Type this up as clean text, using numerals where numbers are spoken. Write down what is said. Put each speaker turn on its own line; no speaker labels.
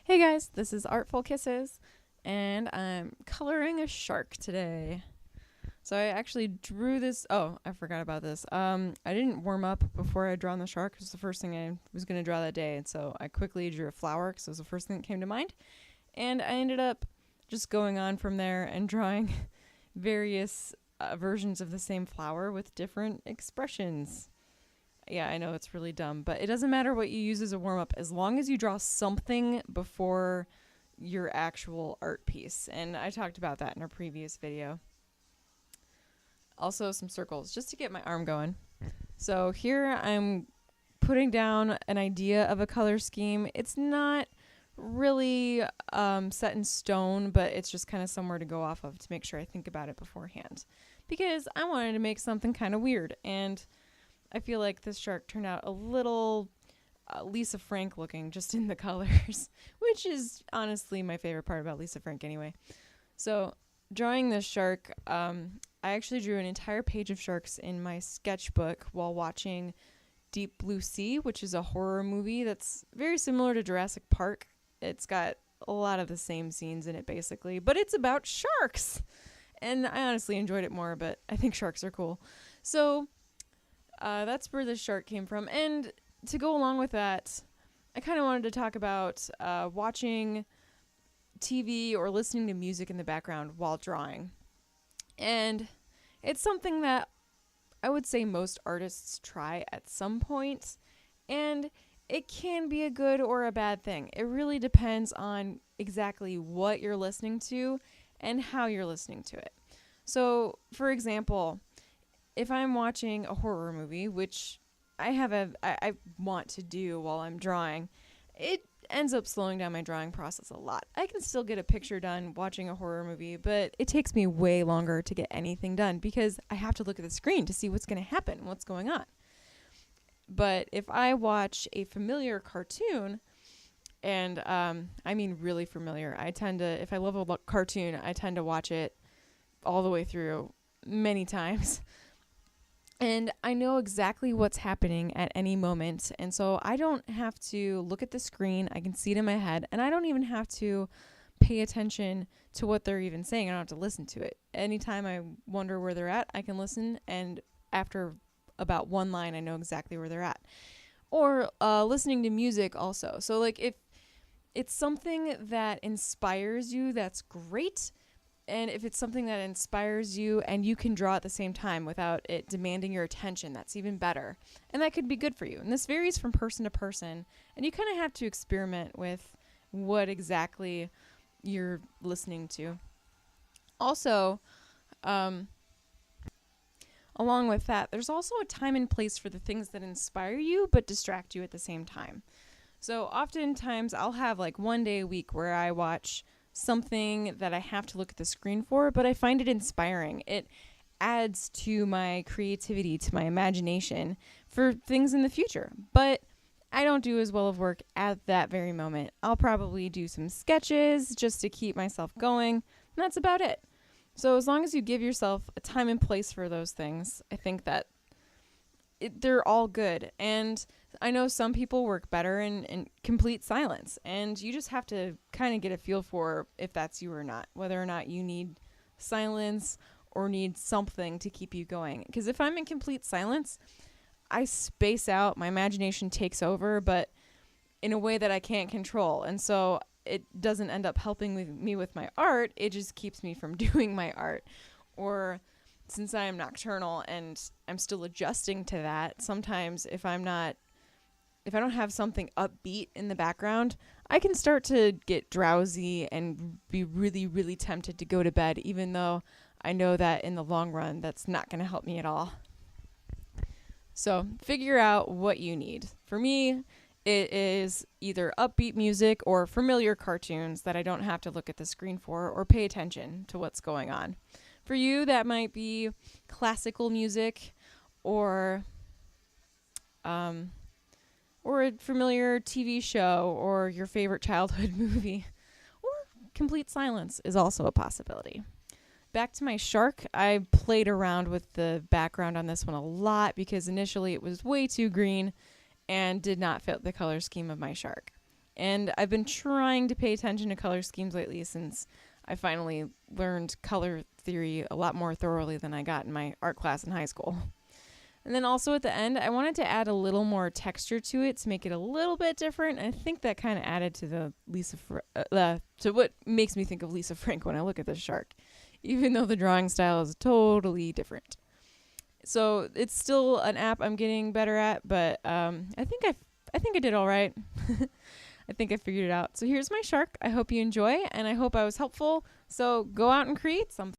Hey guys, this is Artful Kisses, and I'm coloring a shark today. So I actually drew this. Oh, I forgot about this. I didn't warm up before I had drawn the shark. It was the first thing I was going to draw that day, and so I quickly drew a flower because it was the first thing that came to mind. And I ended up just going on from there and drawing various versions of the same flower with different expressions. Yeah, I know it's really dumb, but it doesn't matter what you use as a warm up as long as you draw something before your actual art piece. And I talked about that in a previous video. Also, some circles just to get my arm going. So here I'm putting down an idea of a color scheme. It's not really set in stone, but it's just kind of somewhere to go off of to make sure I think about it beforehand. Because I wanted to make something kind of weird, and I feel like this shark turned out a little Lisa Frank looking just in the colors, which is honestly my favorite part about Lisa Frank anyway. So drawing this shark, I actually drew an entire page of sharks in my sketchbook while watching Deep Blue Sea, which is a horror movie that's very similar to Jurassic Park. It's got a lot of the same scenes in it basically, but it's about sharks. And I honestly enjoyed it more, but I think sharks are cool. So that's where the shark came from. And to go along with that, I kind of wanted to talk about watching TV or listening to music in the background while drawing. And it's something that I would say most artists try at some point. And it can be a good or a bad thing. It really depends on exactly what you're listening to and how you're listening to it. So, for example, if I'm watching a horror movie, which I want to do while I'm drawing, it ends up slowing down my drawing process a lot. I can still get a picture done watching a horror movie, but it takes me way longer to get anything done because I have to look at the screen to see what's going to happen, what's going on. But if I watch a familiar cartoon, and I mean really familiar, if I love a cartoon, I tend to watch it all the way through many times. And I know exactly what's happening at any moment. And so I don't have to look at the screen. I can see it in my head. And I don't even have to pay attention to what they're even saying. I don't have to listen to it. Anytime I wonder where they're at, I can listen. And after about one line, I know exactly where they're at. Or listening to music also. So like if it's something that inspires you, that's great. And if it's something that inspires you and you can draw at the same time without it demanding your attention, that's even better. And that could be good for you. And this varies from person to person. And you kind of have to experiment with what exactly you're listening to. Also, along with that, there's also a time and place for the things that inspire you but distract you at the same time. So oftentimes I'll have like one day a week where I watch something that I have to look at the screen for, but I find it inspiring. It adds to my creativity, to my imagination for things in the future. But I don't do as well of work at that very moment. I'll probably do some sketches just to keep myself going, and that's about it. So as long as you give yourself a time and place for those things, I think that they're all good. And I know some people work better in complete silence, and you just have to kind of get a feel for if that's you or not, whether or not you need silence or need something to keep you going. Because if I'm in complete silence, I space out, my imagination takes over, but in a way that I can't control. And so it doesn't end up helping me with my art. It just keeps me from doing my art. Or since I am nocturnal and I'm still adjusting to that, sometimes if I don't have something upbeat in the background, I can start to get drowsy and be really, really tempted to go to bed, even though I know that in the long run, that's not going to help me at all. So figure out what you need. For me, it is either upbeat music or familiar cartoons that I don't have to look at the screen for or pay attention to what's going on. For you, that might be classical music or a familiar TV show or your favorite childhood movie. Or complete silence is also a possibility. Back to my shark, I played around with the background on this one a lot because initially it was way too green and did not fit the color scheme of my shark. And I've been trying to pay attention to color schemes lately since I finally learned color theory a lot more thoroughly than I got in my art class in high school. And then also at the end, I wanted to add a little more texture to it to make it a little bit different. I think that kind of added to the to what makes me think of Lisa Frank when I look at this shark, even though the drawing style is totally different. So it's still an app I'm getting better at, but I think I did all right. I think I figured it out. So here's my shark. I hope you enjoy, and I hope I was helpful. So go out and create something.